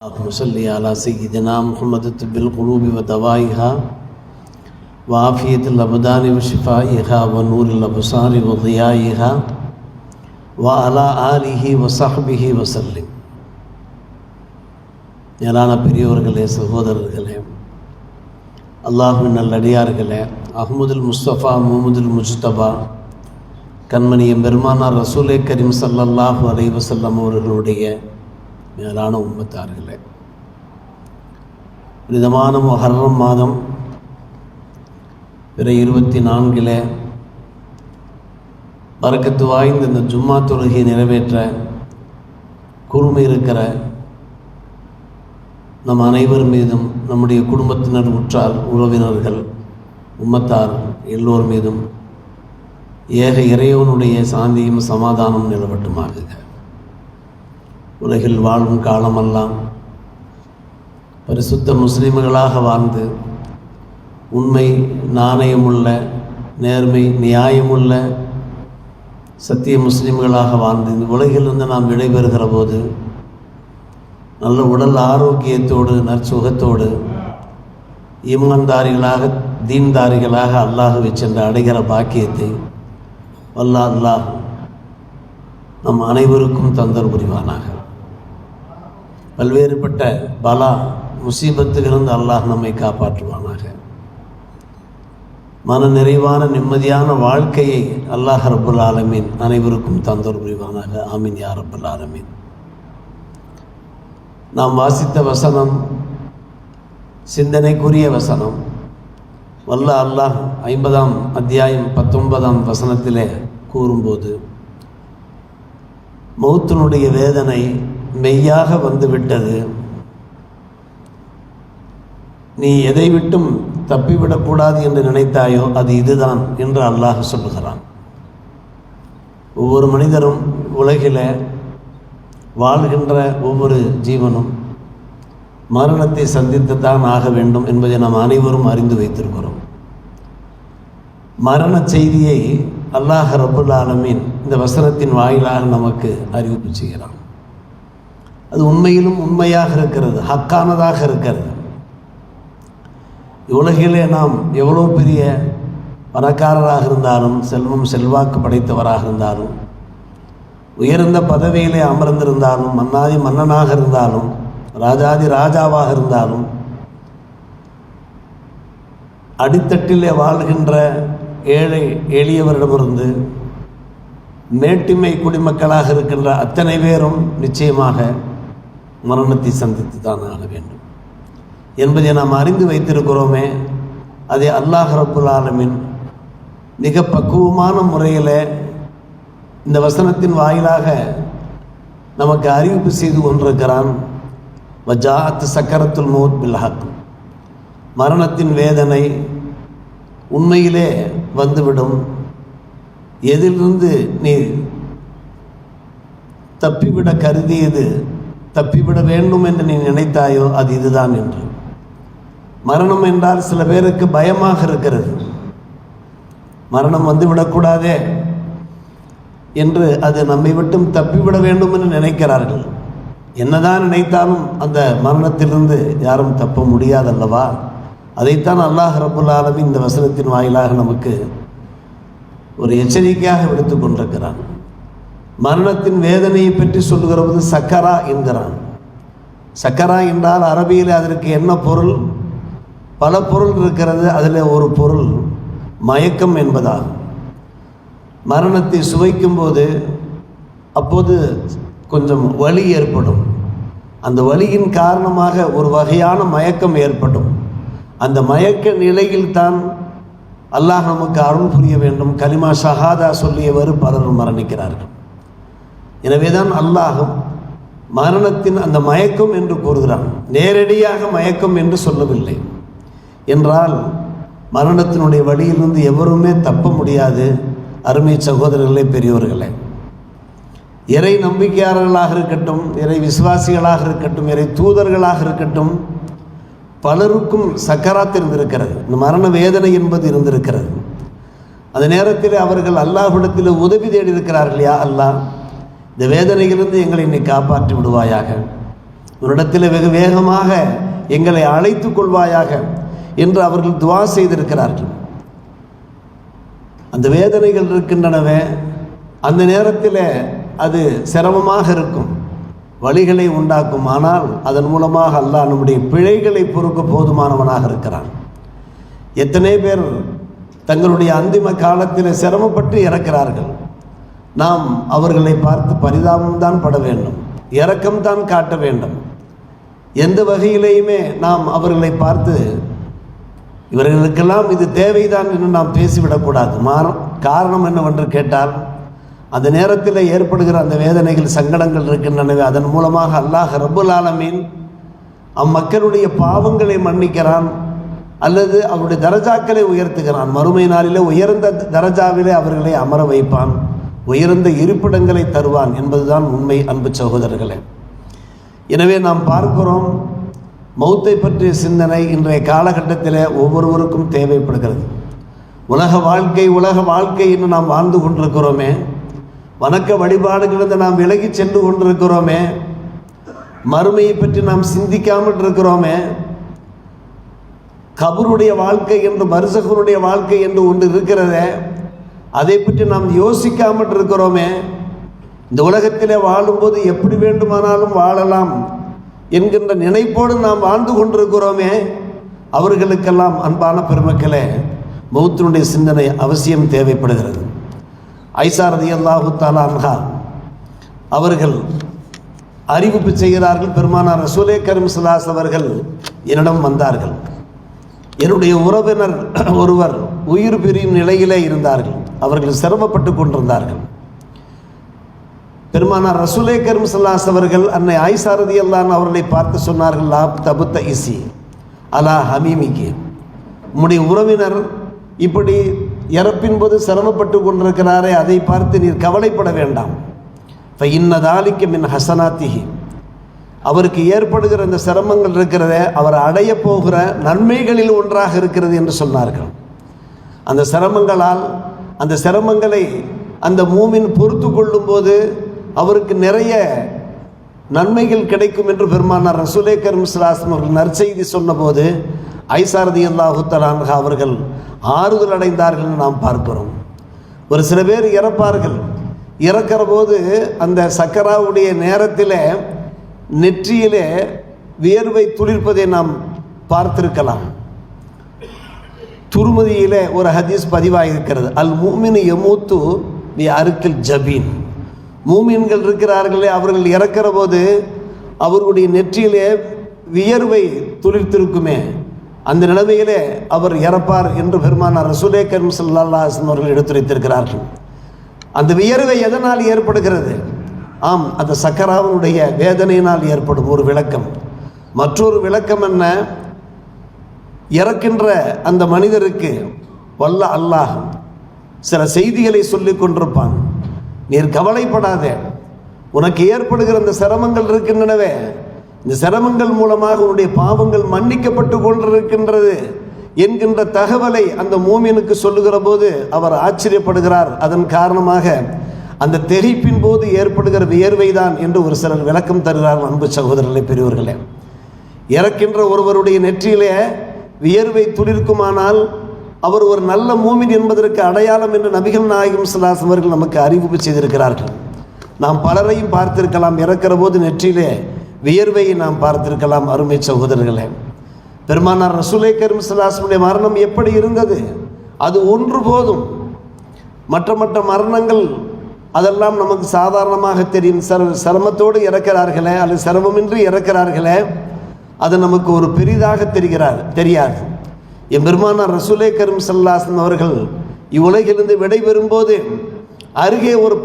اللهم صل على سيدنا محمد طب القلوب ودوائها وعافية الأبدان وشفائها ونور الأبصار وضيائها وعلى آله وصحبه وسلم. மேலான பெரியோர்களே, சகோதரர்களே, அல்லாஹ்வின் நல்லடியார்களே, அஹ்மதுல் முஸ்தபா முஹம்மதுல் முஜ்தபா கண்மணியம் பெருமானார் ரசூலே கரீம் ஸல்லல்லாஹு அலைஹி வஸல்லம் அவர்களுடைய மேலான உம்மத்தார்களே, புனிதமான முஹர்ரம் மாதம் பிற 24 பரக்கத்து வாய்ந்த இந்த ஜும்மா தொழுகையை நிறைவேற்ற கூர்மை இருக்கிற நம் அனைவர் மீதும், நம்முடைய குடும்பத்தினர், உற்றார், உறவினர்கள், உம்மத்தார் எல்லோர் மீதும் ஏக இறைவனுடைய சாந்தியும் சமாதானம் நிலவட்டுமாக. உலகில் வாழும் காலமெல்லாம் பரிசுத்த முஸ்லிம்களாக வாழ்ந்து உண்மை, நாணயமுள்ள, நேர்மை, நியாயமுள்ள சத்திய முஸ்லிம்களாக வாழ்ந்து இந்த உலகிலிருந்து நாம் விடைபெறுகிற போது நல்ல உடல் ஆரோக்கியத்தோடு, நற்சுகத்தோடு, ஈமான்தாரிகளாக, தீன்தாரிகளாக அல்லாஹ்வை சென்று அடைகிற பாக்கியத்தை அல்லாஹ் நம் அனைவருக்கும் தந்தர் புரிவானாக. பல்வேறுபட்ட பலா முசீபத்துகளிலிருந்து அல்லாஹ் நம்மை காப்பாற்றுவானாக. மன நிறைவான நிம்மதியான வாழ்க்கையை அல்லாஹ் ரப்புல் ஆலமீன் அனைவருக்கும் தந்தர் புரிவானாக. ஆமீன் யா ரப்புல் ஆலமீன். நாம் வாசித்த வசனம் சிந்தனைக்குரிய வசனம். வல்ல அல்லாஹ் 50ஆம் அத்தியாயம் 19ஆம் வசனத்திலே கூறும்போது, மௌத்தினுடைய வேதனை மெய்யாக வந்துவிட்டது, நீ எதை விட்டும் தப்பிவிடக்கூடாது என்று நினைத்தாயோ அது இதுதான் என்று அல்லாஹ் சொல்லுகிறான். ஒவ்வொரு மனிதரும், உலகில் வாழ்கின்ற ஒவ்வொரு ஜீவனும் மரணத்தை சந்தித்துத்தான் ஆக வேண்டும் என்பதை நாம் அனைவரும் அறிந்து வைத்திருக்கிறோம். மரண செய்தியை அல்லாஹ் ரப்புல் ஆலமீன் இந்த வசனத்தின் வாயிலாக நமக்கு அறிவிப்பு செய்கிறான். அது உண்மையிலும் உண்மையாக இருக்கிறது, ஹக்கானதாக இருக்கிறது. உலகிலே நாம் எவ்வளோ பெரிய பணக்காரராக இருந்தாலும், செல்வம் செல்வாக்கு படைத்தவராக இருந்தாலும், உயர்ந்த பதவியிலே அமர்ந்திருந்தாலும், மன்னாதி மன்னனாக இருந்தாலும், ராஜாதி ராஜாவாக இருந்தாலும், அடித்தட்டிலே வாழ்கின்ற ஏழை எளியவரிடமிருந்து மேட்டிமை குடிமக்களாக இருக்கின்ற அத்தனை பேரும் நிச்சயமாக மரணத்தை சந்தித்து தான் ஆக வேண்டும் என்பதை நாம் அறிந்து வைத்திருக்கிறோமே. அதை அல்லாஹ் ரப்புல் ஆலமீன் மிக பக்குவமான முறையில் இந்த வசனத்தின் வாயிலாக நமக்கு அறிவிப்பு செய்து கொண்டிருக்கிறான். வஜாஅத் சக்கரத்துல் மௌத் பில் ஹக், மரணத்தின் வேதனை உண்மையிலே வந்துவிடும். எதிலிருந்து நீ தப்பிவிட கருதியது, தப்பிவிட வேண்டும் என்று நீ நினைத்தாயோ அது இதுதான் என்று. மரணம் என்றால் சில பேருக்கு பயமாக இருக்கிறது. மரணம் வந்து விடக்கூடாதே என்று, அது நம்மை விட்டும் தப்பிவிட வேண்டும் என்று நினைக்கிறார்கள். என்னதான் நினைத்தாலும் அந்த மரணத்திலிருந்து யாரும் தப்ப முடியாதல்லவா? அதைத்தான் அல்லாஹ் ரப்புல் ஆலமீன் இந்த வசனத்தின் வாயிலாக நமக்கு ஒரு எச்சரிக்கையாக விடுத்து கொண்டிருக்கிறான். மரணத்தின் வேதனையை பற்றி சொல்லுகிற போது சக்கரா என்கிறான். சக்கரா என்றால் அரபியில் அதற்கு என்ன பொருள்? பல பொருள் இருக்கிறது. அதில் ஒரு பொருள் மயக்கம் என்பதாகும். மரணத்தை சுவைக்கும்போது அப்போது கொஞ்சம் வலி ஏற்படும். அந்த வலியின் காரணமாக ஒரு வகையான மயக்கம் ஏற்படும். அந்த மயக்க நிலையில் தான் அல்லாஹ் நமக்கு அருள் புரிய வேண்டும். கலிமா ஷஹாதா சொல்லியவர் பலரும் மரணிக்கிறார்கள். எனவே தான் அல்லாஹ் மரணத்தின் அந்த மயக்கம் என்று கூறுகிறான். நேரடியாக மயக்கம் என்று சொல்லவில்லை. என்றால் மரணத்தினுடைய வழியிலிருந்து எவருமே தப்ப முடியாது. அருமை சகோதரர்களே, பெரியோர்களே, இறை நம்பிக்கையாளர்களாக இருக்கட்டும், இறை விசுவாசிகளாக இருக்கட்டும், இறை தூதர்களாக இருக்கட்டும், பலருக்கும் சக்கராத் இருந்திருக்கிறது. இந்த மரண வேதனை என்பது இருந்திருக்கிறது. அந்த நேரத்தில் அவர்கள் அல்லாஹ்விடத்தில் உதவி தேடி இருக்கிறார்கள். யா அல்லாஹ், இந்த வேதனையிலிருந்து எங்களை நீ காப்பாற்றி விடுவாயாக, உன்னிடத்தில் வெகு வேகமாக எங்களை அழைத்து கொள்வாயாக என்று அவர்கள் துவா செய்திருக்கிறார்கள். அந்த வேதனைகள் இருக்கின்றனவே, அந்த நேரத்தில் அது சிரமமாக இருக்கும், வழிகளை உண்டாக்கும். ஆனால் அதன் மூலமாக அல்லாஹ் நம்முடைய பிழைகளை பொறுக்க போதுமானவனாக இருக்கிறான். எத்தனை பேர் தங்களுடைய அந்திம காலத்தில் சிரமப்பட்டு இறக்கிறார்கள். நாம் அவர்களை பார்த்து பரிதாபம்தான் பட வேண்டும், இரக்கம்தான் காட்ட வேண்டும். எந்த வகையிலேயுமே நாம் அவர்களை பார்த்து இவர்களுக்கெல்லாம் இது தேவைதான் என்று நாம் பேசிவிடக்கூடாது. காரணம் என்னவென்று கேட்டால், அந்த நேரத்தில் ஏற்படுகிற அந்த வேதனைகள், சங்கடங்கள் இருக்கின்றனவே, அதன் மூலமாக அல்லாஹ் ரப்புல் ஆலமீன் அம்மக்களுடைய பாவங்களை மன்னிக்கிறான் அல்லது அவருடைய தரஜாக்களை உயர்த்துகிறான். மறுமை நாளிலே உயர்ந்த தரஜாவிலே அவர்களை அமர வைப்பான், உயர்ந்த இருப்பிடங்களை தருவான் என்பதுதான் உண்மை. அன்பு சகோதரர்களே, எனவே நாம் பார்க்கிறோம், மௌத்தை பற்றிய சிந்தனை இன்றைய காலகட்டத்தில் ஒவ்வொருவருக்கும் தேவைப்படுகிறது. உலக வாழ்க்கை என்று நாம் வாழ்ந்து கொண்டிருக்கிறோமே, வணக்க வழிபாடுகளிலிருந்து நாம் விலகி சென்று கொண்டிருக்கிறோமே, மறுமையை பற்றி நாம் சிந்திக்காமல் இருக்கிறோமே, கபருடைய வாழ்க்கை என்று பர்சகுடைய வாழ்க்கை என்று ஒன்று இருக்கிறதே, அதை பற்றி நாம் யோசிக்காமல் இருக்கிறோமே. இந்த உலகத்திலே வாழும்போது எப்படி வேண்டுமானாலும் வாழலாம் என்கின்ற நினைப்போடு நாம் வாழ்ந்து கொண்டிருக்கிறோமே. அவர்களுக்கெல்லாம் அன்பான பெருமக்களே, மௌத்தினுடைய சிந்தனை அவசியம் தேவைப்படுகிறது. ஐஷா ரலியல்லாஹு தஆலா அன்ஹா அவர்கள் அறிவிப்பு செய்கிறார்கள், பெருமானார் ரசூலே கரீம் ஸல்லல்லாஹு அலைஹி வஸல்லம் அவர்கள் என்னிடம் வந்தார்கள். என்னுடைய உறவினர் ஒருவர் உயிர் பிரியும் நிலையிலே இருந்தார்கள், அவர்கள் சிரமப்பட்டு கொண்டிருந்தார்கள். பெருமானார் ரசூலே கரீம் ஸல்லல்லாஹு அலைஹி வஸல்லம் அவர்கள் அன்னை ஆயிஷா ரலியல்லாஹு அன்ஹா அவர்களை பார்த்து சொன்னார்கள், லா தபுத்த இசி அலா ஹமீமிக்கு, உம்முடைய உறவினர் இப்படி இறப்பின் போது சிரமப்பட்டு கொண்டிருக்கிறாரே, அதை பார்த்து நீர் கவலைப்பட வேண்டாம். இன்னதாலிக்க மின் ஹசனாத்திஹி, அவருக்கு ஏற்படுகிற இந்த சிரமங்கள் இருக்கிறதே, அவர் அடைய போகிற நன்மைகளில் ஒன்றாக இருக்கிறது என்று சொன்னார்கள். அந்த சிரமங்களால், அந்த சிரமங்களை அந்த மூமின் பொறுத்து கொள்ளும்போது அவருக்கு நிறைய நன்மைகள் கிடைக்கும் என்று பெருமானார் ரசூலே கரீம் ஸல்லல்லாஹு அலைஹி வஸல்லம் அவர்கள் நற்செய்தி சொன்னபோது ஆயிஷா ரலியல்லாஹு தஆலா அன்ஹா அவர்கள் ஆறுதல் அடைந்தார்கள் நாம் பார்க்கிறோம். ஒரு சில பேர் இறப்பார்கள், இறக்கிற போது அந்த சக்கராவுடைய நேரத்தில் நெற்றியிலே வியர்வை துளிர்ப்பதை நாம் பார்த்திருக்கலாம். துருமதியிலே ஒரு ஹதீஸ் பதிவாகிருக்கிறது, அல் மூமின் யமூத்து பி அருக்கில் ஜபீன், மூமின்கள் இருக்கிறார்களே, அவர்கள் இறக்கிற போது அவர்களுடைய நெற்றியிலே வியர்வை துளிர்த்திருக்குமே, அந்த நிலைமையிலே அவர் இறப்பார் என்று பெருமானார் ரசூலே கரீம் ஸல்லல்லாஹு அலைஹி வஸல்லம் அவர்கள் எடுத்துரைத்திருக்கிறார்கள். அந்த வியர்வை எதனால் ஏற்படுகிறது? ஆம், அந்த சக்கராவுடைய வேதனையினால் ஏற்படும் ஒரு விளக்கம். மற்றொரு விளக்கம் என்ன? இறக்கின்ற அந்த மனிதருக்கு வல்ல அல்லாஹ் சில செய்திகளை சொல்லி கொண்டிருப்பான். நீர் கவலைப்படாதே, உனக்கு ஏற்படுகிற அந்த சிரமங்கள் இருக்கின்றனவே, இந்த சிரமங்கள் மூலமாக உன்னுடைய பாவங்கள் மன்னிக்கப்பட்டு கொண்டிருக்கின்றது என்கின்ற தகவலை அந்த மூமினுக்கு சொல்லுகிற போது அவர் ஆச்சரியப்படுகிறார். அதன் காரணமாக அந்த தெளிப்பின் போது ஏற்படுகிற வியர்வைதான் என்று ஒரு சிலர் விளக்கம் தருகிறார்கள். அன்பு சகோதரர்களே, பெரியவர்களே, இறக்கின்ற ஒருவருடைய நெற்றியிலே வியர்வை துளிர்க்குமானால் அவர் ஒரு நல்ல மூமின் என்பதற்கு அடையாளம் என்று நபிகள் நாயகம் ஸல்லல்லாஹு அலைஹி வஸல்லம் அவர்கள் நமக்கு அறிவிப்பு செய்திருக்கிறார்கள். நாம் பலரையும் பார்த்திருக்கலாம், இறக்கிற போது நெற்றியிலே வியர்வையை நாம் பார்த்திருக்கலாம். அருமை சகோதரர்களே, பெருமானார் ரசூலே கரீம் ஸல்லல்லாஹு அலைஹி வஸல்லம் மரணம் எப்படி இருந்தது? அது ஒன்று போதும். மற்ற மரணங்கள் அதெல்லாம் நமக்கு சாதாரணமாக தெரியும். சிரமத்தோடு இறக்கிறார்களே அல்லது சிரமமின்றி இறக்கிறார்களே, அது நமக்கு ஒரு பெரிதாக தெரியாது. என் பெருமானார் ரசூலே கரீம் ஸல்லல்லாஹு அலைஹி வஸல்லம் அவர்கள் இவ்வுலகிலிருந்து விடைபெறும்போது அருகே ஒரு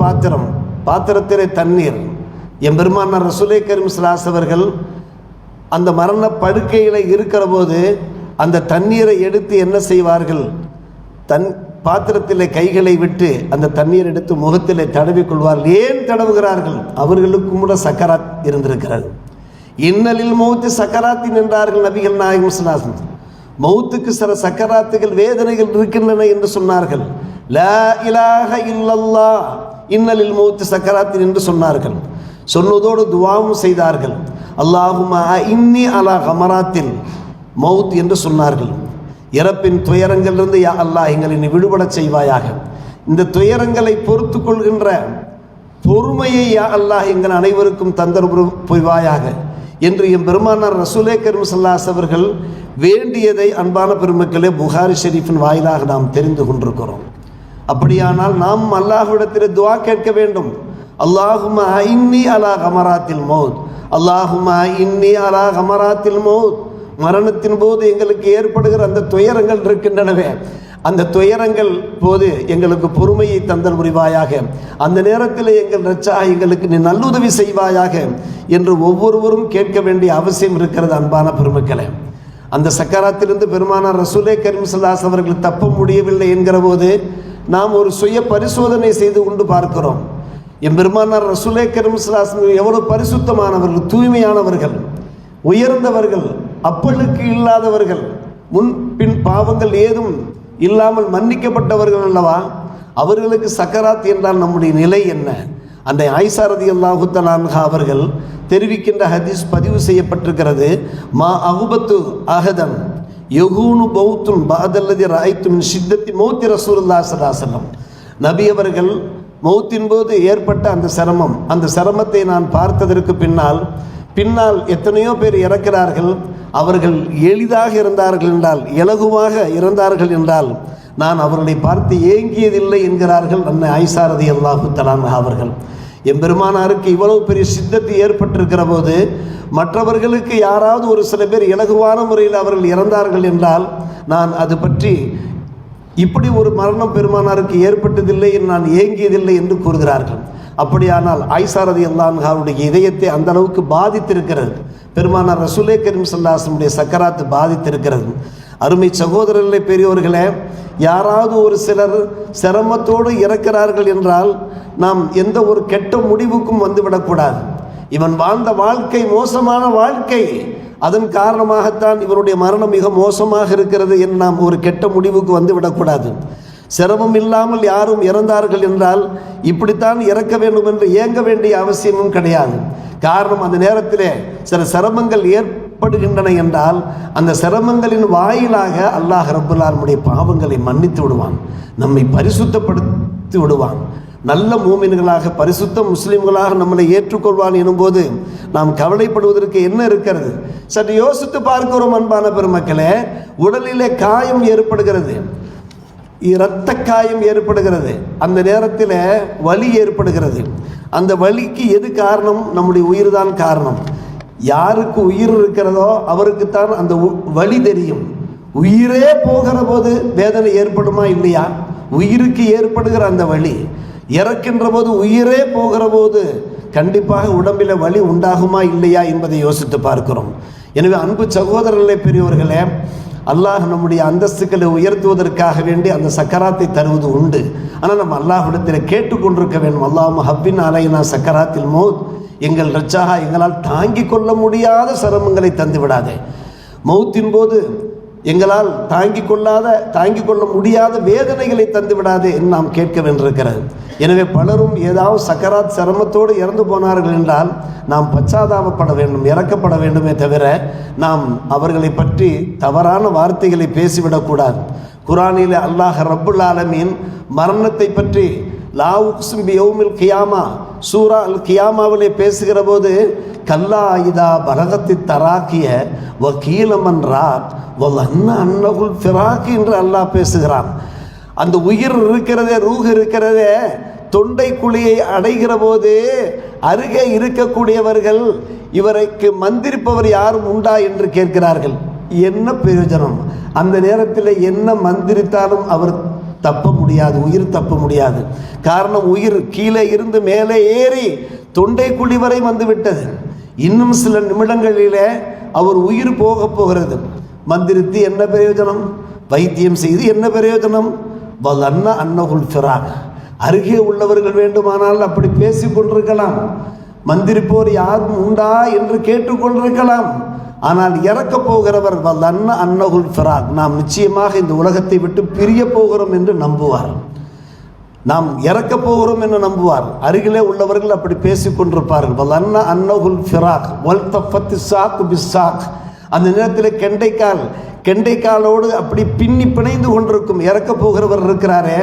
பாத்திரத்திலே தண்ணீர், என் பெருமானார் ரசூலே கரீம் ஸல்லல்லாஹு அலைஹி வஸல்லம் அவர்கள் அந்த மரண படுக்கையில் இருக்கிற போது அந்த தண்ணீரை எடுத்து என்ன செய்வார்கள்? பாத்திரத்தில் கைகளை விட்டு அந்த தண்ணீர் எடுத்து முகத்தில் தடவி கொள்வார்கள். ஏன் தடவுகிறார்கள்? அவர்களுக்கும் கூட சக்கராத் இருந்திருக்கிறது. இன்னலில் மௌத்து சக்கராத்தின் என்றார்கள் நபிகள் நாயகம் ஸல்லல்லாஹு அலைஹி வஸல்லம். மௌத்துக்கு சில சக்கராத்துகள் வேதனைகள் இருக்கின்றன என்று சொன்னார்கள். லா இலாஹ இல்லல்லாஹ் இன்னலில் மௌத்து சக்கராத்தின் என்று சொன்னார்கள். சொன்னதோடு துவாவும் செய்தார்கள். அல்லாஹும்ம இன்னி அலா கமராத்தில் மௌத் என்று சொன்னார்கள். இறப்பின் துயரங்களிலிருந்து யா அல்லாஹ் எங்களை நீ விடுபடச் செய்வாயாக. இந்த துயரங்களை பொறுத்து கொள்கின்ற பொறுமையை யா அல்லாஹ் எங்கள் அனைவருக்கும் தந்தர் புரிவாயாக என்று என் பெருமானார் ரசூலே கரீம் ஸல்லல்லாஹு அலைஹி அவர்கள் வேண்டியதை அன்பான பெருமக்களே புகாரி ஷெரீஃபின் வாயிலாக நாம் தெரிந்து கொண்டிருக்கிறோம். அப்படியானால் நாம் அல்லாஹ்விடத்தில் துஆ கேட்க வேண்டும். அல்லாஹும்ம இன்னி அலா கமராத்தில் மௌத், அல்லாஹும்ம இன்னி அலா கமராத்தில் மௌத். மரணத்தின் போது எங்களுக்கு ஏற்படுகிற அந்த துயரங்கள் இருக்கின்றனவே, அந்த துயரங்கள் போது எங்களுக்கு பொறுமையை தந்தல் புரிவாயாக. அந்த நேரத்தில் எங்கள் ரட்சா எங்களுக்கு நீ நல்லுதவி செய்வாயாக என்று ஒவ்வொருவரும் கேட்க வேண்டிய அவசியம் இருக்கிறது. அன்பான பெருமக்களே, அந்த சக்கராத்திலிருந்து பெருமானார் ரசூலே கரீம் ஸல்லல்லாஹு அலைஹி அவர்கள் தப்ப முடியவில்லை என்கிற போது நாம் ஒரு சுய பரிசோதனை செய்து கொண்டு பார்க்கிறோம். என் பெருமானார் ரசூலே கரீம் ஸல்லல்லாஹு அலைஹி வஸல்லம் எவ்வளவு பரிசுத்தமானவர்கள், தூய்மையானவர்கள், உயர்ந்தவர்கள், அப்பழுக்கு இல்லாதவர்கள், முன் பின் பாவங்கள் ஏதும் இல்லாமல் மன்னிக்கப்பட்டவர்கள் அல்லவா. அவர்களுக்கு சக்கராத் என்றால் நம்முடைய நிலை என்ன? அந்த ஆயிஷா ரலியல்லாஹு தஆலா அன்ஹா அவர்கள் தெரிவிக்கின்ற ஹதீஸ் பதிவு செய்யப்பட்டிருக்கிறது. மா அகுபத்து அஹதன் யகூனு பௌத்துன் பஅதல்லதி ரஅய்து மின் ஷித்தத்தி மௌத்தி ரசூலுல்லாஹி ஸல்லல்லாஹு அலைஹி வஸல்லம். நபி அவர்கள் மௌத்தின் போது ஏற்பட்ட அந்த சிரமம், அந்த சிரமத்தை நான் பார்த்ததற்கு பின்னால் எத்தனையோ பேர் இறக்கிறார்கள். அவர்கள் எளிதாக இருந்தார்கள் என்றால், இலகுவாக இறந்தார்கள் என்றால் நான் அவர்களை பார்த்து ஏங்கியதில்லை என்கிறார்கள் அன்னை ஆயிஷா ரலியல்லாஹு தஆலா அன்ஹா அவர்கள். எம்பெருமானாருக்கு இவ்வளவு பெரிய சித்தத்து ஏற்பட்டிருக்கிற போது மற்றவர்களுக்கு யாராவது ஒரு சில பேர் இலகுவான முறையில் அவர்கள் இறந்தார்கள் என்றால் நான் அது பற்றி இப்படி ஒரு மரணம் பெருமானாருக்கு ஏற்பட்டதில்லை, நான் ஏங்கியதில்லை என்று கூறுகிறார்கள். அப்படியானால் ஆயிஷா ரலியல்லாஹு அன்ஹாவுடைய இதயத்தை அந்த அளவுக்கு பாதித்திருக்கிறது. பெருமானார் ரசூலே கரீம் ஸல்லல்லாஹு அலைஹி வஸல்லம் சக்கராத்து பாதித்திருக்கிறது. அருமை சகோதரர்களே, பெரியோர்களே, யாராவது ஒரு சிலர் சிரமத்தோடு இறக்கிறார்கள் என்றால் நாம் எந்த ஒரு கெட்ட முடிவுக்கும் வந்துவிடக்கூடாது. இவன் வாழ்ந்த வாழ்க்கை மோசமான வாழ்க்கை, அதன் காரணமாகத்தான் இவருடைய மரணம் மிக மோசமாக இருக்கிறது என்று நாம் ஒரு கெட்ட முடிவுக்கு வந்து விடக்கூடாது. சிரமம் இல்லாமல் யாரும் இறந்தார்கள் என்றால் இப்படித்தான் இறக்க வேண்டும் என்று ஏங்க வேண்டிய அவசியமும் கிடையாது. காரணம், அந்த நேரத்திலே சில சிரமங்கள் ஏற்படுகின்றன என்றால் அந்த சிரமங்களின் வாயிலாக அல்லாஹ் ரப்புல் ஆலமீனுடைய பாவங்களை மன்னித்து விடுவான், நம்மை பரிசுத்தப்படுத்தி விடுவான். நல்ல மூமின்களாக பரிசுத்த முஸ்லிம்களாக நம்மளை ஏற்றுக்கொள்வான் எனும்போது நாம் கவலைப்படுவதற்கு என்ன இருக்கிறது? சற்று யோசித்து பார்க்கிறோம் அன்பான பெருமக்களே. உடலிலே காயம் ஏற்படுகிறது, இரத்த காயம் ஏற்படுகிறது, அந்த நேரத்தில் வலி ஏற்படுகிறது. அந்த வலிக்கு எது காரணம்? நம்முடைய உயிர் தான் காரணம். யாருக்கு உயிர் இருக்கிறதோ அவருக்குத்தான் அந்த வலி தெரியும். உயிரே போகிற போது வேதனை ஏற்படுமா இல்லையா? உயிருக்கு ஏற்படுகிற அந்த வலி, இறக்கின்ற போது உயிரே போகிற போது கண்டிப்பாக உடம்பில் வலி உண்டாகுமா இல்லையா என்பதை யோசித்து பார்க்கிறோம். எனவே அன்பு சகோதரர்களே, பெரியவர்களே, அல்லாஹ் நம்முடைய அந்தஸ்துக்களை உயர்த்துவதற்காக வேண்டி அந்த சக்கராத்தை தருவது உண்டு. ஆனால் நம்ம அல்லாஹ்விடத்தில் கேட்டுக்கொண்டிருக்க வேண்டும். அல்லாஹும்ம ஹவ்வின் அலைனா சக்கராத்தில் மௌத், எங்கள் ரட்சாஹா எங்களால் தாங்கிக் கொள்ள முடியாத சிரமங்களை தந்து விடாதே. மௌத்தின் போது எங்களால் தாங்கிக் கொள்ள முடியாத வேதனைகளை தந்து விடாதே என்று நாம் கேட்க வேண்டியிருக்கிறது. எனவே பலரும் ஏதாவது சக்கராத் சிரமத்தோடு இறந்து போனார்கள் என்றால் நாம் பச்சாதாபப்பட வேண்டும், இறக்கப்பட வேண்டுமே தவிர நாம் அவர்களை பற்றி தவறான வார்த்தைகளை பேசிவிடக்கூடாது. குர்ஆனிலே அல்லாஹ் ரப்புல் ஆலமீன் மரணத்தை பற்றி லா உக்ஸிம் பியௌமில் கியாமா சூரா அல் கியாமாவிலே பேசுகிற போது கல்லா இதா பலகத்தி தராக்கிய வக்கீலமன் ராத் வல்லன்ன அன்னகுல் ஃபிராக் என்று அல்லாஹ் பேசுகிறான். அந்த உயிர் இருக்கிறதே, ரூஹ் இருக்கிறதே, தொண்டை குழியை அடைகிற போது அருகே இருக்கக்கூடியவர்கள் இவருக்கு மந்திரிப்பவர் யாரும் உண்டா என்று கேட்கிறார்கள். என்ன பிரயோஜனம்? அந்த நேரத்தில் என்ன மந்திரித்தாலும் அவர் தப்ப முடியாது, உயிர் தப்ப முடியாது. காரணம், உயிர் கீழே இருந்து மேலே ஏறி தொண்டை குழி வரை வந்து விட்டது. இன்னும் சில நிமிடங்களிலே அவர் உயிர் போகிறது. மந்திரித்து என்ன பிரயோஜனம்? வைத்தியம் செய்து என்ன பிரயோஜனம்? வல்லன்ன அன்னகுல் ஃபிராக், அருகே உள்ளவர்கள் வேண்டுமானால் அப்படி பேசி கொண்டிருக்கலாம், மந்திரிப்போர் யாரும் உண்டா என்று கேட்டுக்கொண்டிருக்கலாம். ஆனால் இறக்கப் போகிறவர் வல்லன்ன அன்னகுல் ஃபிராக், நாம் நிச்சயமாக இந்த உலகத்தை விட்டு பிரிய போகிறோம் என்று நம்புவார். நாம் இறக்க போகிறோம் என்று நம்புவார். அருகிலே உள்ளவர்கள் அப்படி பேசிக் கொண்டிருப்பார்கள். அந்த நேரத்தில் கெண்டைக்காலோடு அப்படி பின்னி பிணைந்து கொண்டிருக்கும் இறக்க போகிறவர் இருக்கிறாரே,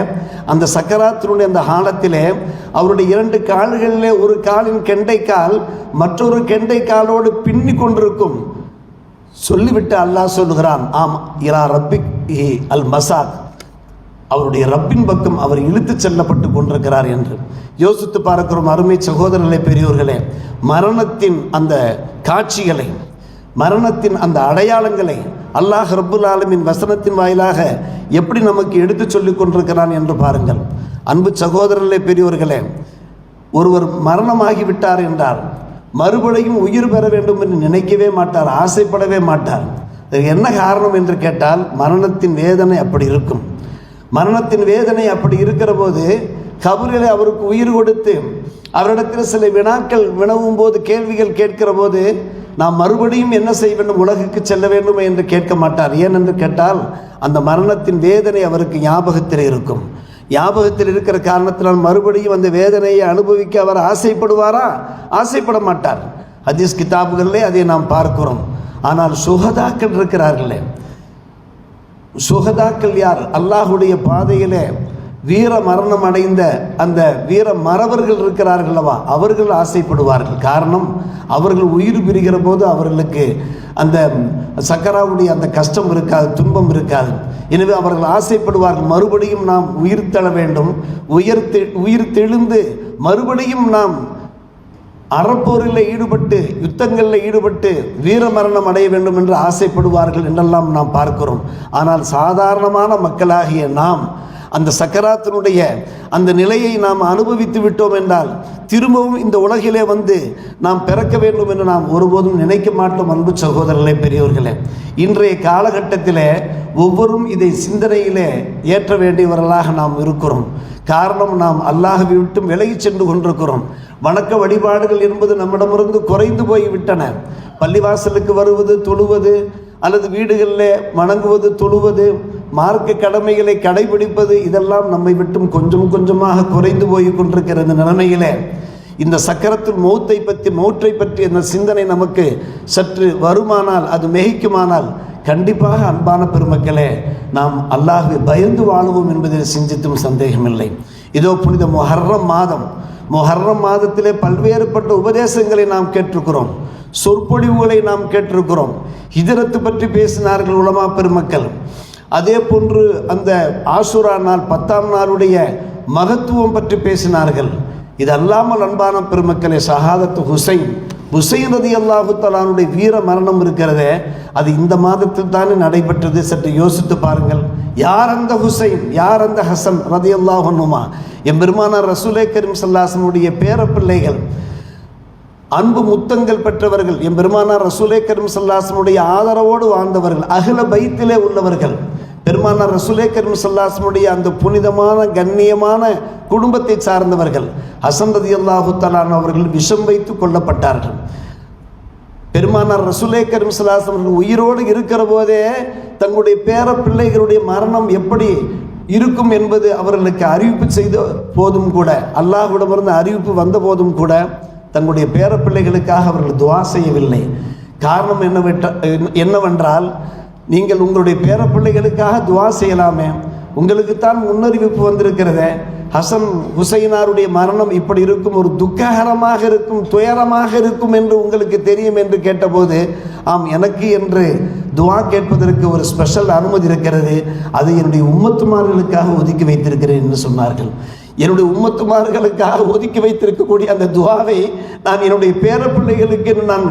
அந்த சக்கராத்தினுடைய அந்த காலத்திலே அவருடைய 2 கால்களிலே ஒரு காலின் கெண்டைக்கால் மற்றொரு கெண்டைக்காலோடு பின்னி கொண்டிருக்கும். சொல்லிவிட்டு அல்லாஹ் சொல்லுகிறான், ஆம் இலா ரப்பிக் அல் மசாக், அவருடைய ரப்பின் பக்கம் அவர் இழுத்து செல்லப்பட்டு கொண்டிருக்கிறார் என்று யோசித்து பார்க்கிறோம். அருமை சகோதரர்களே, பெரியோர்களே, மரணத்தின் அந்த காட்சிகளை, மரணத்தின் அந்த அடையாளங்களை அல்லாஹ் ரப்புல் ஆலமீன் வசனத்தின் வாயிலாக எப்படி நமக்கு எடுத்து சொல்லி கொண்டிருக்கிறான் என்று பாருங்கள். அன்பு சகோதரர்களே, பெரியோர்களே, ஒருவர் மரணமாகிவிட்டார் என்றால் மறுபடியும் உயிர் பெற வேண்டும் என்று நினைக்கவே மாட்டார், ஆசைப்படவே மாட்டார். என்ன காரணம் என்று கேட்டால் மரணத்தின் வேதனை அப்படி இருக்கும். மரணத்தின் வேதனை அப்படி இருக்கிற போது கபரிலே அவருக்கு உயிர் கொடுத்து அவரிடத்தில் சில வினாக்கள் வினவும் போது, கேள்விகள் கேட்கிற போது நாம் மறுபடியும் என்ன செய்ய வேண்டும், உலகுக்கு செல்ல வேண்டும் என்று கேட்க மாட்டார். ஏன் என்று கேட்டால் அந்த மரணத்தின் வேதனை அவருக்கு ஞாபகத்தில் இருக்கும். ஞாபகத்தில் இருக்கிற காரணத்தினால் மறுபடியும் அந்த வேதனையை அனுபவிக்க அவர் ஆசைப்படுவாரா? ஆசைப்பட மாட்டார். ஹதீஸ் கிதாபுகளிலே அதை நாம் பார்க்கிறோம். ஆனால் சுஹதாக்கள் இருக்கிறார்களே, சுஹதாக்கள் யார்? அல்லாஹுடைய பாதையிலே வீர மரணம் அடைந்த அந்த வீர மறவர்கள் இருக்கிறார்களவா, அவர்கள் ஆசைப்படுவார்கள். காரணம், அவர்கள் உயிர் பிரிகிற போது அவர்களுக்கு அந்த சக்கராவுடைய அந்த கஷ்டம் இருக்காது, துன்பம் இருக்காது. எனவே அவர்கள் ஆசைப்படுவார்கள், மறுபடியும் நாம் உயிர் தள்ள வேண்டும், உயிர் தெழுந்து மறுபடியும் நாம் அறப்போரில் ஈடுபட்டு யுத்தங்களில் ஈடுபட்டு வீர மரணம் அடைய வேண்டும் என்று ஆசைப்படுவார்கள் என்றெல்லாம் நாம் பார்க்கிறோம். ஆனால் சாதாரணமான மக்களாகிய நாம் அந்த சக்கராத்தினுடைய அந்த நிலையை நாம் அனுபவித்து விட்டோம் என்றால் திரும்பவும் இந்த உலகிலே வந்து நாம் பிறக்க வேண்டும் என்று நாம் ஒருபோதும் நினைக்க மாட்டோம். அன்பு சகோதரர்களே, பெரியவர்களே, இன்றைய காலகட்டத்திலே ஒவ்வொரும் இதை சிந்தனையிலே ஏற்ற வேண்டியவர்களாக நாம் இருக்கிறோம். காரணம், நாம் அல்லாஹ்வை விட்டு விலகி சென்று கொண்டிருக்கிறோம். வணக்க வழிபாடுகள் என்பது நம்மிடமிருந்து குறைந்து போய்விட்டன. பள்ளிவாசலுக்கு வருவது, தொழுவது, அல்லது வீடுகளில் வணங்குவது, தொழுவது, மார்க்க கடமைகளை கடைபிடிப்பது, இதெல்லாம் நம்மை விட்டும் கொஞ்சம் கொஞ்சமாக குறைந்து போய் கொண்டிருக்கிற இந்த நிலைமையிலே இந்த சக்கரத்தில் மௌத்தை பற்றி அந்த சிந்தனை நமக்கு சற்று வருமானால், அது மிகைக்குமானால், கண்டிப்பாக அன்பான பெருமக்களே, நாம் அல்லாஹ்வை பயந்து வாழுவோம் என்பதில் சிந்தித்தும் சந்தேகமில்லை. இதோ புனித முஹர்ரம் மாதத்திலே பல்வேறுபட்ட உபதேசங்களை நாம் கேட்டிருக்கிறோம், சொற்பொழிவுகளை நாம் கேட்டிருக்கிறோம். ஹிஜ்ரத்து பற்றி பேசினார்கள் உலமா பெருமக்கள். அதே போன்று அந்த ஆஷுரா நாள் 10ஆம் நாளுடைய மகத்துவம் பற்றி பேசினார்கள். இது அல்லாமல் அன்பான பெருமக்களே, ஷஹாதத்து ஹுசைன் ரலியல்லாஹு தஆலாவுடைய வீர மரணம் இருக்கிறதே, அது இந்த மாதத்தில் தானே நடைபெற்றது. சற்று யோசித்து பாருங்கள். யார் அந்த ஹுசைன், யார் அந்த ஹசன் ரலியல்லாஹு அன்ஹுமா? எம்பெருமானார் ரசூலே கரீம் ஸல்லல்லாஹு அலைஹி வஸல்லம் உடைய பேரப்பிள்ளைகள், அன்பு முத்தங்கள் பெற்றவர்கள், எம்பெருமானார் ரசூலே கரீம் ஸல்லல்லாஹு அலைஹி வஸல்லம் ஆதரவோடு வாழ்ந்தவர்கள், அஹ்ல பைத்திலே உள்ளவர்கள். பெருமானார் ரசூலே கரீம் ஸல்லல்லாஹு அலைஹி வஸல்லம் அந்த புனிதமான கண்ணியமான குடும்பத்தை சார்ந்தவர்கள். ஹசன் ரலியல்லாஹு தஆலா அவர்கள் விஷம் வைத்து கொல்லப்பட்டார்கள். பெருமானார் ரசூலே கரீம் ஸல்லல்லாஹு அலைஹி வஸல்லம் உயிரோடு இருக்கிற போதே தங்களுடைய பேர பிள்ளைகளுடைய மரணம் எப்படி இருக்கும் என்பது அவர்களுக்கு அறிவிப்பு செய்த போதும் கூட, அல்லாஹ்விடமிருந்து அறிவிப்பு வந்த போதும் கூட தங்களுடைய பேர பிள்ளைகளுக்காக அவர்கள் துஆ செய்யவில்லை. காரணம் என்னவென்றால், நீங்கள் உங்களுடைய பேர பிள்ளைகளுக்காக துஆ செய்யலாமே, உங்களுக்குத்தான் முன்னறிவிப்பு வந்திருக்கிறதே. ஹசன் ஹுசைனாருடைய மரணம் இப்படி இருக்கும், ஒரு துக்ககரமாக இருக்கும், துயரமாக இருக்கும் என்று உங்களுக்கு தெரியும் என்று கேட்டபோது, ஆம், எனக்கு என்று துஆ கேட்பதற்கு ஒரு ஸ்பெஷல் அனுமதி இருக்கிறது, அது என்னுடைய உம்மத்துமார்களுக்காக ஒதுக்கி வைத்திருக்கிறேன் என்று சொன்னார்கள். என்னுடைய உம்மத்துமார்களுக்காக ஒதுக்கி வைத்திருக்கக்கூடிய அந்த துஆவை நான் என்னுடைய பேர பிள்ளைகளுக்கு நான்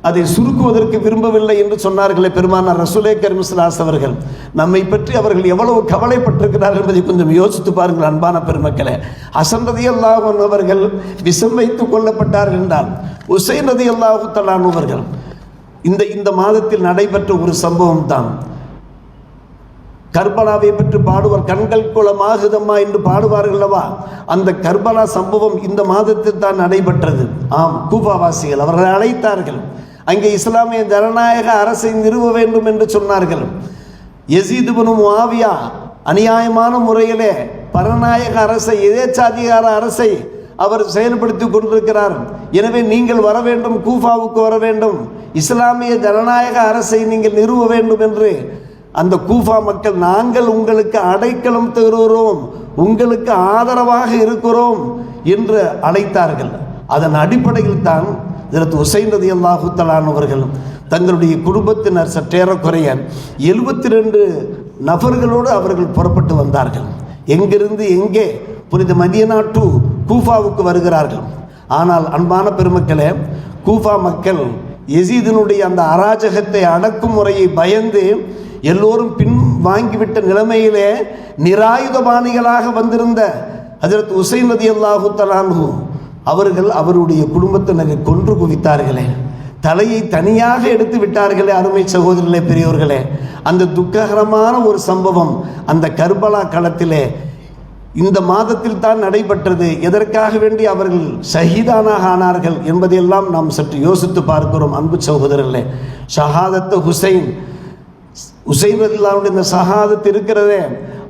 அதை சுருக்குவதற்கு விரும்பவில்லை என்று சொன்னார்களே பெருமானார் ரசூலே கரீம் ஸல்லல்லாஹு அலைஹி அவர்கள். நம்மை பற்றி அவர்கள் எவ்வளவு கவலைப்பட்டிருக்கிறார்கள் என்பதை கொஞ்சம் யோசித்து பாருங்கள் அன்பான பெருமக்களே. ஹசன் ரலியல்லாஹு அன்ஹு அவர்கள் விஷம் வைத்து கொல்லப்பட்டார்கள் என்றால், ஹுசைன் ரலியல்லாஹு தஆலா அவர்கள் இந்த மாதத்தில் நடைபெற்ற ஒரு சம்பவம் தான். கர்பலாவை பற்றி பாடுவார், கண்கள் குளமாகுதம்மா என்று பாடுவார்கள் அல்லவா, அந்த கர்பலா சம்பவம் இந்த மாதத்தில் தான் நடைபெற்றது. ஆம், கூஃபாவாசிகள் அவர்களை அழைத்தார்கள். அங்கே இஸ்லாமிய ஜனநாயக அரசை நிறுவ வேண்டும் என்று சொன்னார்கள். யஸீத் இப்னு முஆவியா அநியாயமான முறையிலே பரநாயக அரசை, எதேச்சாதிகார அரசை அவர் செயல்படுத்தி கொண்டிருக்கிறார். எனவே நீங்கள் வர வேண்டும், கூஃபாவுக்கு வர வேண்டும், இஸ்லாமிய ஜனநாயக அரசை நீங்கள் நிறுவ வேண்டும் என்று அந்த கூஃபா மக்கள், நாங்கள் உங்களுக்கு அடைக்கலம் தருகிறோம், உங்களுக்கு ஆதரவாக இருக்கிறோம் என்று அழைத்தார்கள். அதன் அடிப்படையில் தான் ஹஜ்ரத் உசைன் ரலியல்லாஹு தஆலா அவர்கள் தங்களுடைய குடும்பத்தினர் சற்றேறக்குறைய 72 நபர்களோடு அவர்கள் புறப்பட்டு வந்தார்கள். எங்கிருந்து எங்கே? புனித மதீனா டு கூஃபாவுக்கு வருகிறார்கள். ஆனால் அன்பான பெருமக்களே, கூஃபா மக்கள் யசீதினுடைய அந்த அராஜகத்தை, அடக்கும் முறையை பயந்து எல்லோரும் பின் வாங்கிவிட்ட நிலைமையிலே நிராயுதபாணிகளாக வந்திருந்த ஹஜ்ரத் உசைன் ரலியல்லாஹு தஆலா அன்ஹு அவர்கள் அவருடைய குடும்பத்தினரை கொன்று குவித்தார்களே, தலையை தனியாக எடுத்து விட்டார்களே. அருமை சகோதரர்களே, பெரியோர்களே, அந்த துக்ககரமான ஒரு சம்பவம் அந்த கர்பலா களத்திலே இந்த மாதத்தில் தான் நடைபெற்றது. எதற்காக வேண்டி அவர்கள் ஷஹீதானாக ஆனார்கள் என்பதையெல்லாம் நாம் சற்று யோசித்து பார்க்கிறோம். அன்பு சகோதரர்களே, ஷஹாதத்து உசைன் ரலியல்லாஹு இந்த ஷஹாதத் இருக்கிறதே,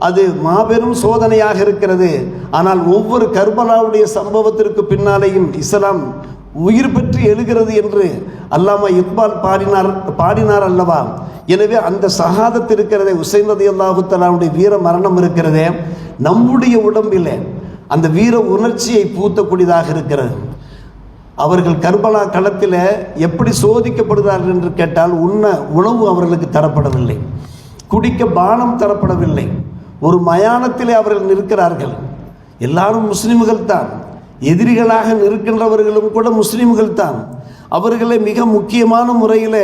அது மாபெரும் சோதனையாக இருக்கிறது. ஆனால் ஒவ்வொரு கர்பலாவுடைய சம்பவத்திற்கு பின்னாலேயும் இஸ்லாம் உயிர் பெற்று எழுகிறது என்று அல்லாமா இக்பால் பாடினார் அல்லவா? எனவே அந்த ஷஹாதத் இருக்கிறதே, உசைன் ரலியல்லாஹு தஆலாவுடைய வீர மரணம் இருக்கிறதே, நம்முடைய உடம்பிலே அந்த வீர உணர்ச்சியை பூத்தக்கூடியதாக இருக்கிறது. அவர்கள் கர்பலா களத்தில் எப்படி சோதிக்கப்படுகிறார்கள் என்று கேட்டால், உணவு அவர்களுக்கு தரப்படவில்லை, குடிக்க பானம் தரப்படவில்லை. ஒரு மயானத்திலே அவர்கள் நிற்கிறார்கள். எல்லாரும் முஸ்லிம்கள் தான், எதிரிகளாக நிற்கின்றவர்களும் கூட முஸ்லிம்கள் தான். அவர்களே மிக முக்கியமான முறையில்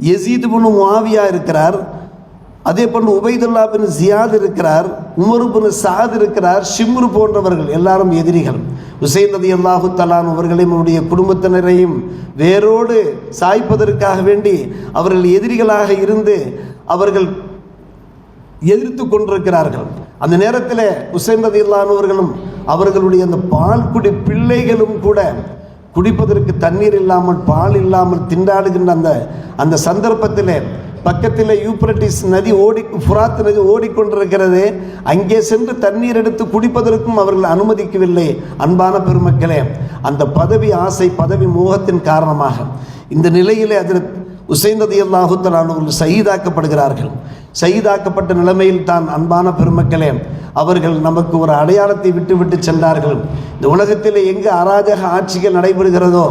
யசீத் பின் முஆவியா இருக்கிறார், அதே போன்று உபைதுல்லா பின் ஜியாத் இருக்கிறார், உமர் பின் சாத் இருக்கிறார், ஷிம்ரு போன்றவர்கள் எல்லாரும் எதிரிகள். உசைன் ரலியல்லாஹு தஆலா அவர்களையும் அவருடைய குடும்பத்தினரையும் வேரோடு சாய்ப்பதற்காக வேண்டி அவர்கள் எதிரிகளாக இருந்து அவர்கள் எதிர்த்து கொண்டிருக்கிறார்கள். அந்த நேரத்தில் உசைன் ரலியல்லாஹு அவர்களும் அவர்களுடைய அந்த பால் குடி பிள்ளைகளும் கூட குடிப்பதற்கு தண்ணீர் இல்லாமல், பால் இல்லாமல் திண்டாடுகின்ற அந்த சந்தர்ப்பத்தில் பக்கத்தில் யூப்ரட்டிஸ் நதி ஃபுராத் நதி ஓடிக்கொண்டிருக்கிறது. அங்கே சென்று தண்ணீர் எடுத்து குடிப்பதற்கும் அவர்கள் அனுமதிக்கவில்லை. அன்பான பெருமக்களே, அந்த பதவி ஆசை, பதவி மோகத்தின் காரணமாக இந்த நிலையிலே ஹஜ்ரத் உசைன் ரலியல்லாஹு தஆலா அவர்கள் ஷஹீதாக்கப்படுகிறார்கள். ஷஹீதாக்கப்பட்ட நிலைமையில் தான் அன்பான பெருமக்களே அவர்கள் நமக்கு ஒரு அடையாளத்தை விட்டு சென்றார்கள். இந்த உலகத்தில் எங்கே அராஜக ஆட்சிகள் நடைபெறுகிறதோ,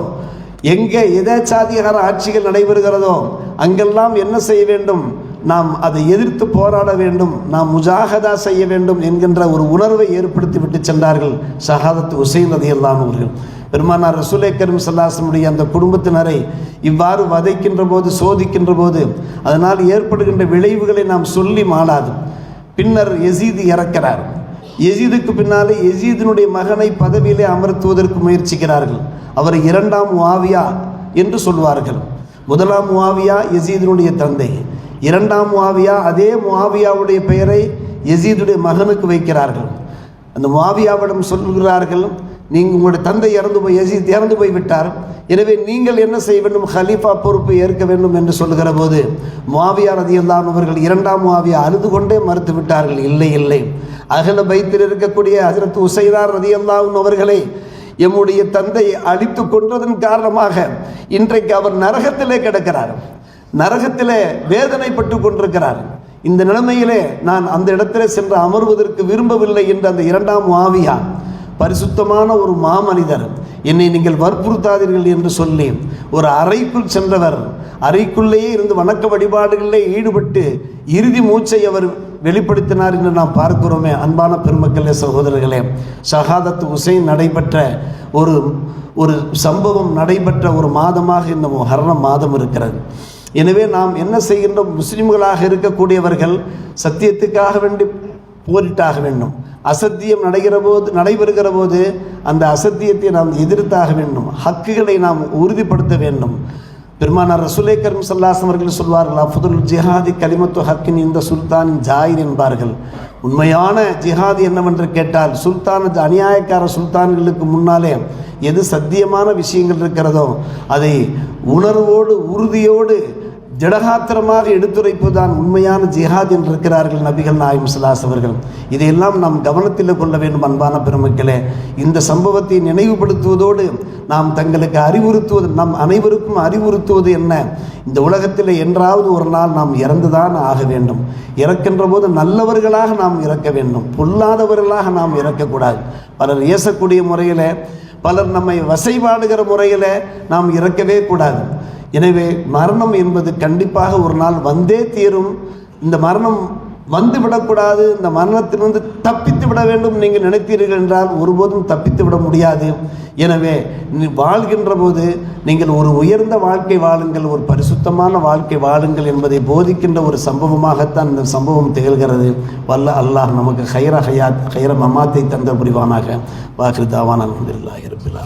எங்கே எதேச்சாதிகார ஆட்சிகள் நடைபெறுகிறதோ, அங்கெல்லாம் என்ன செய்ய வேண்டும்? நாம் அதை எதிர்த்து போராட வேண்டும், நாம் முஜாஹதா செய்ய வேண்டும் என்கின்ற ஒரு உணர்வை ஏற்படுத்தி விட்டு சென்றார்கள் ஷஹாதத் உசைன் ரலியல்லாஹு அவர்கள். பெருமானார் ரசூலே கரீம் ஸல்லல்லாஹு அலைஹி வஸல்லம் அந்த குடும்பத்தினரை இவ்வாறு வதைக்கின்ற போது, சோதிக்கின்ற போது அதனால் ஏற்படுகின்ற விளைவுகளை நாம் சொல்லி மாளாது. பின்னர் யசீது இறக்கிறார். யசீதுக்கு பின்னாலே யசீதினுடைய மகனை பதவியிலே அமர்த்துவதற்கு முயற்சிக்கிறார்கள். அவர் 2ஆம் முஆவியா என்று சொல்வார்கள். 1ஆம் முஆவியா யசீதினுடைய தந்தை, 2ஆம் முஆவியா அதே முஆவியாவுடைய பெயரை யசீதுடைய மகனுக்கு வைக்கிறார்கள். அந்த முஆவியாவிடம் சொல்கிறார்கள், நீங்கள் உங்களுடைய தந்தை யசீத் இறந்து போய் விட்டார், எனவே நீங்கள் என்ன செய்ய வேண்டும்? ஹலீஃபா பொறுப்பை ஏற்க வேண்டும் என்று சொல்லுகிற போது முஆவியா ரலியல்லாஹு அவர்கள் 2ஆம் முஆவியா அழுது கொண்டே மறுத்து விட்டார்கள். இல்லை, அஹ்ல பைத்தில் இருக்கக்கூடிய ஹஜ்ரத் உசைனார் ரலியல்லாஹு அவர்களை எம்முடைய தந்தை அழித்து கொன்றதன் காரணமாக இன்றைக்கு அவர் நரகத்திலே கிடக்கிறார், நரகத்திலே வேதனைப்பட்டு கொண்டிருக்கிறார். இந்த நிலைமையிலே நான் அந்த இடத்திலே சென்று அமர்வதற்கு விரும்பவில்லை என்று அந்த 2ஆம் முஆவியா, பரிசுத்தமான ஒரு மாமனிதர், என்னை நீங்கள் வற்புறுத்தாதீர்கள் என்று சொல்லி ஒரு அறைக்குள் சென்றவர், அறைக்குள்ளேயே இருந்து வணக்க வழிபாடுகளிலே ஈடுபட்டு இறுதி மூச்சை அவர் வெளிப்படுத்தினார் என்று நாம் பார்க்கிறோமே. அன்பான பெருமக்களே, சகோதரர்களே, ஷஹாதத் உசைன் நடைபெற்ற ஒரு சம்பவம் நடைபெற்ற ஒரு மாதமாக இந்த முஹர்ரம் மாதம் இருக்கிறது. எனவே நாம் என்ன செய்கின்றோம்? முஸ்லிம்களாக இருக்கக்கூடியவர்கள் சத்தியத்துக்காக வேண்டி போரிட்டாக வேண்டும். அசத்தியம் நடைபெறுகிற போது அந்த அசத்தியத்தை நாம் எதிர்த்தாக வேண்டும். ஹக்குகளை நாம் உறுதிப்படுத்த வேண்டும். பெருமானார் ரசூலே கரீம் ஸல்லல்லாஹு அலைஹி வஸல்லம் அவர்கள் சொல்வார்கள், அஃதுல் ஜிஹாதி கலிமத்து ஹக்கின் இந்த சுல்தானின் ஜாயிர் என்பார்கள். உண்மையான ஜிஹாது என்னவென்று கேட்டால், அநியாயக்கார சுல்தான்களுக்கு முன்னாலே எது சத்தியமான விஷயங்கள் இருக்கிறதோ அதை உணர்வோடு, உறுதியோடு, திடகாத்திரமாக எடுத்துரைப்பதுதான் உண்மையான ஜிஹாத் என்றிருக்கிறார்கள் நபிகள் நாயகம் ஸல்லல்லாஹு அலைஹி அவர்கள். இதையெல்லாம் நாம் கவனத்தில் கொள்ள வேண்டும். அன்பான பெருமக்களே, இந்த சம்பவத்தை நினைவுபடுத்துவதோடு நாம் தங்களுக்கு அறிவுறுத்துவது, நம் அனைவருக்கும் அறிவுறுத்துவது என்ன, இந்த உலகத்தில் என்றாவது ஒரு நாள் நாம் இறந்துதான் ஆக வேண்டும். இறக்கின்ற போது நல்லவர்களாக நாம் இறக்க வேண்டும், பொல்லாதவர்களாக நாம் இறக்கக்கூடாது. பலர் ஏசக்கூடிய முறையில், பலர் நம்மை வசைபாடுகிற முறையில் நாம் இறக்கவே கூடாது. எனவே மரணம் என்பது கண்டிப்பாக ஒரு நாள் வந்தே தீரும். இந்த மரணம் வந்து விடக்கூடாது. இந்த மரணத்திலிருந்து தப்பித்து விட வேண்டும் நீங்கள் நினைத்தீர்கள் என்றால் ஒருபோதும் தப்பித்து விட முடியாது. எனவே வாழ்கின்ற போது நீங்கள் ஒரு உயர்ந்த வாழ்க்கை வாழுங்கள், ஒரு பரிசுத்தமான வாழ்க்கை வாழுங்கள் என்பதை போதிக்கின்ற ஒரு சம்பவமாகத்தான் இந்த சம்பவம் திகழ்கிறது. வல்ல அல்லாஹ் நமக்கு ஹைர ஹயாத், ஹைர மமாத்தை தந்த புரிவானாக. வாஹிர் தாவானா அல்ஹம்துலில்லாஹி ரப்பில் ஆலமீன்.